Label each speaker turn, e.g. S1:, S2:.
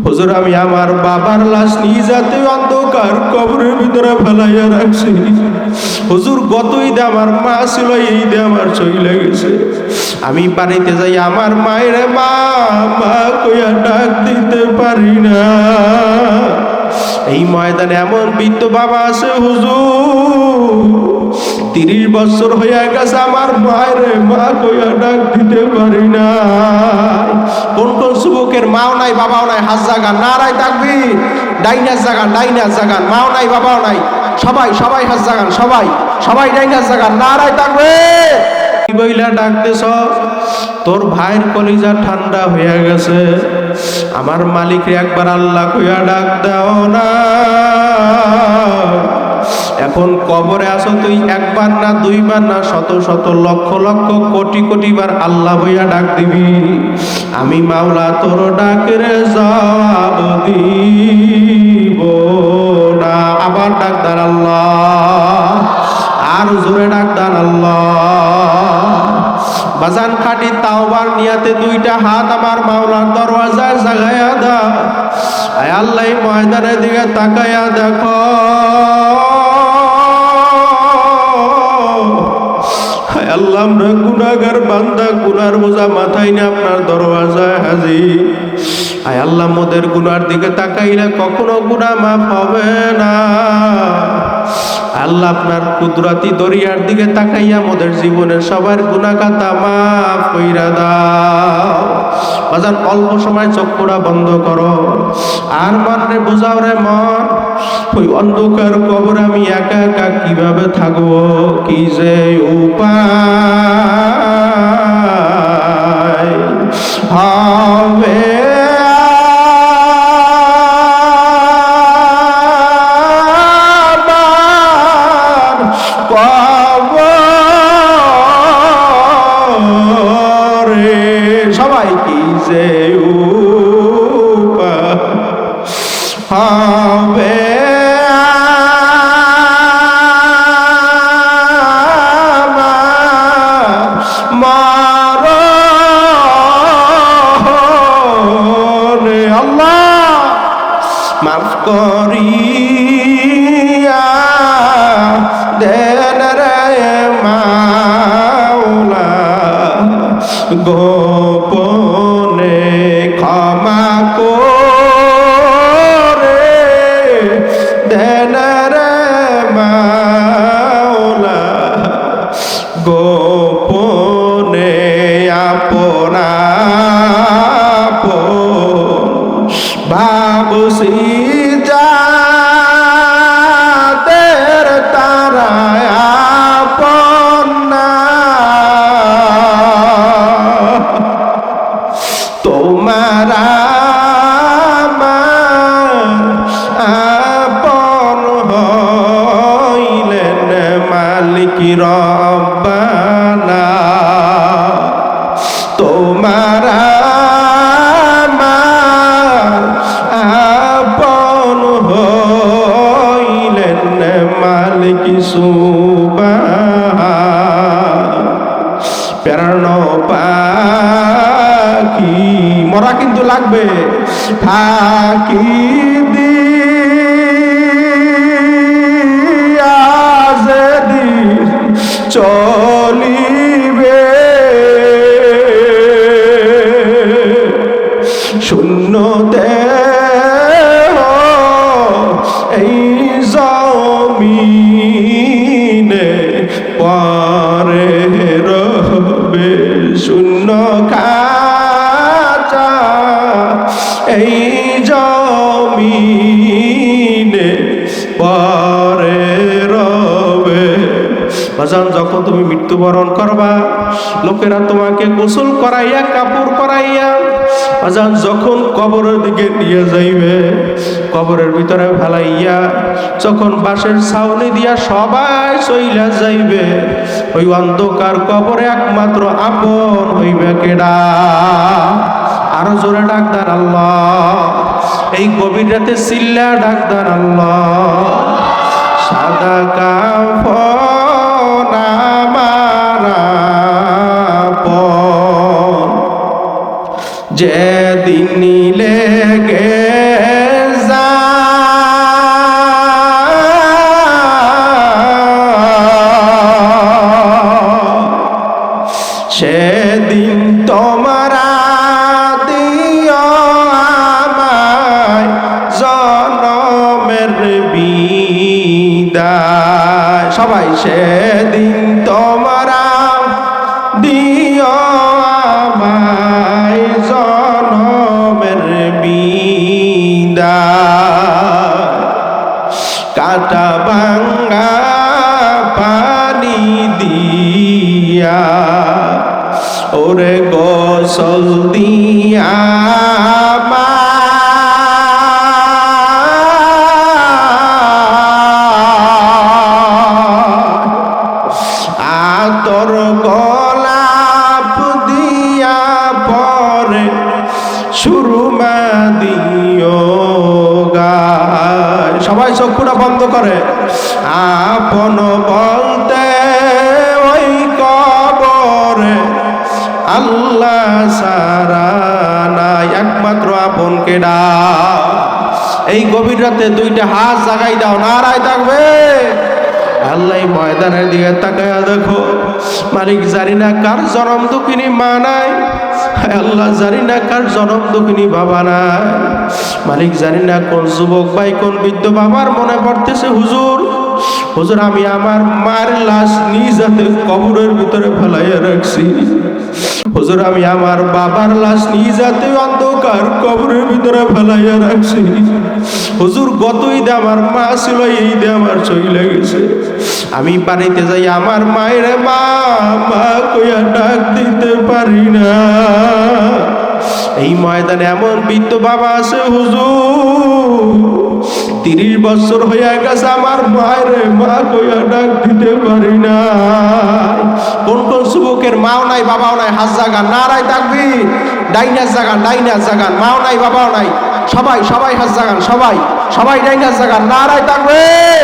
S1: হুজুর আমি আমার বাবার লাশ নিয়ে যাতে অন্ধকার কবরের ভিতরে ফেলাইয়া রাখছি। হুজুর গত ঈদে আমার মা ছিল, এই ঈদে আমার চলে গেছে। আমি বাড়িতে যাই আমার মায়ের মা মা কইয়া ডাক দিতে পারি না। এই ময়দানে এমন বৃদ্ধ বাবা আছে হুজুর 30 বছর হয়ে গেছে আমার মায়ের মা কইয়া ডাক দিতে পারি না। কোন কোন যুবকের মাও নাই বাবাও নাই হাত জাগান, নারায় তাকবীর, ডাইনাস জাগান, মাও নাই বাবাও নাই, সবাই হাত জাগান, সবাই ডাইনাস জাগান, নারায় তাকবীর। কি বইলা ডাকতেছ? তোর ভাইয়ের কলিজা ঠান্ডা হয়ে গেছে, আমার মালিকরে একবার আল্লাহ কইয়া ডাক দাও না। এখন কবরে আসো তুই, একবার না দুইবার না শত শত লক্ষ লক্ষ কোটি কোটি বার আল্লাহ বইয়া ডাক দিবি। আমি মাওলা তোর ডাকের জবাব দিব না। আবার ডাক দান আল্লাহ, আর জোরে ডাক দান আল্লাহ। বাজান খাটি তাওবার নিয়াতে দুইটা হাত আমার মাওলার দরওয়াজায় জাগায়া দাও। আয় আল্লাহ ময়দানের দিকে তাকায়া দেখো, আয় আল্লাহ আমরা গুনাহগার বান্দা, গুনার বোঝা মাথায় নিয়ে আপনার দরওয়াজায় হাজির। আয় আল্লাহ মোদের গুনার দিকে তাকাইলে কখনো গুনাহ মাফ হবে না। আল্লাহ আপনার কুদরতি দরিয়ার দিকে তাকাইয়া মোদের জীবনের সবার গুনাহ খাতা মাফ কইরা দাও। বাজান অল্প সময় চক্ষুটা বন্ধ করো, আর মনে বুঝাও রে মন, ওই অন্ধকার কবর আমি একা একা কিভাবে থাকবো, কি যে উপায় হবে। সবাই কি যে হবে মারণে। আল্লাহ মাফ করিয়া দেন রে মাওলা, গোপনে ক্ষমা করে দেন রে মাওলা, গোপনে আপনা ভাবছি যাদের তারা আপন না, তোমার আপন হইলেন মালিক রব্বানা। তোমার আপন হইলেন মালিক সুবহান। প্যারানো পাখি মরা কিন্তু লাগবে, ফাঁকি দিয়া যেদিন চলিবে, শূন্য দেহ এই জমিনে পরে রবে, শূন্য খাঁচা এই জমিনে পরে রবে। বাজান যখন তুমি মৃত্যুবরণ করবা, লোকেরা তোমাকে গোসল করাইয়া কাপড় পরাইয়া বাজান যখন কবরের দিকে নিয়ে যাইবে, কবরের ভিতরে ফেলাইয়া যখন বাঁশের ছাউনি দিয়া সবাই চইলা যাইবে, ওই অন্ধকার কবরে একমাত্র আপন হইবে কেডা? আরো জোরে ডাক দেন আল্লাহ। এই গভীর রাতে চিল্লা ডাক দেন আল্লাহ। সাদা কাফন আমার আপন, যেদিন লেগে সেদিন তোমরা দিও আমায় জনমের বিদায়। সবাই সেদিন তোমরা দিও আমায় জনমের বিদায়। কাটা ভাঙ্গা পানি দিয়া ওরে গোসল দিয়া আতর গোলাপ দিয়া পরে সুরমা দিও গায়। সবাই চক্ষুটা বন্ধ করে। আপন বলতে ওই কবরে আল্লাহ সারা নাই, একমাত্র আপন কেডা। এই গভীর রাতে দুইটা হাত জাগাই দাও, নারায় থাকবে। আল্লাহ ময়দানের দিকে তাকায়া দেখো, মালিক জানি না কার জনম দুঃখিনী মা নাই, আল্লাহ জানি না কার জনম দুঃখিনী বাবা নাই। মালিক জানি না কোন যুবক ভাই কোন বৃদ্ধ বাবার মনে পড়তেছে, হুজুর হুজুর আমি আমার মার লাশ নিজ হাতে কবরের ভিতরে ফেলাইয়া রাখছি। হুজুর আমি আমার বাবার লাশ নিজ হাতে অন্ধকার কবরের ভিতরে ফেলাইয়া রাখছি। হুজুর গত ঈদে আমার মা ছিল, এই ঈদে আমার চলে গেছে। আমি পানিতে যাই আমার মায়ের মা মা কইয়া ডাক দিতে পারি না। এই ময়দানে এমন বৃদ্ধ বাবা আছে হুজুর 30 বছর হইয়া গেছে আমার মায়ের মা কইয়া ডাক দিতে পারি না। কোন কোন যুবকের মাও নাই বাবাও নাই, হাত জাগান, নারায় তাকবীর। ডাইনাস জাগান, ডাইনাস জাগান, মাও নাই বাবাও নাই, সবাই সবাই হাত জাগান, সবাই সবাই ডাইনাস জাগান, নারায় তাকবীর।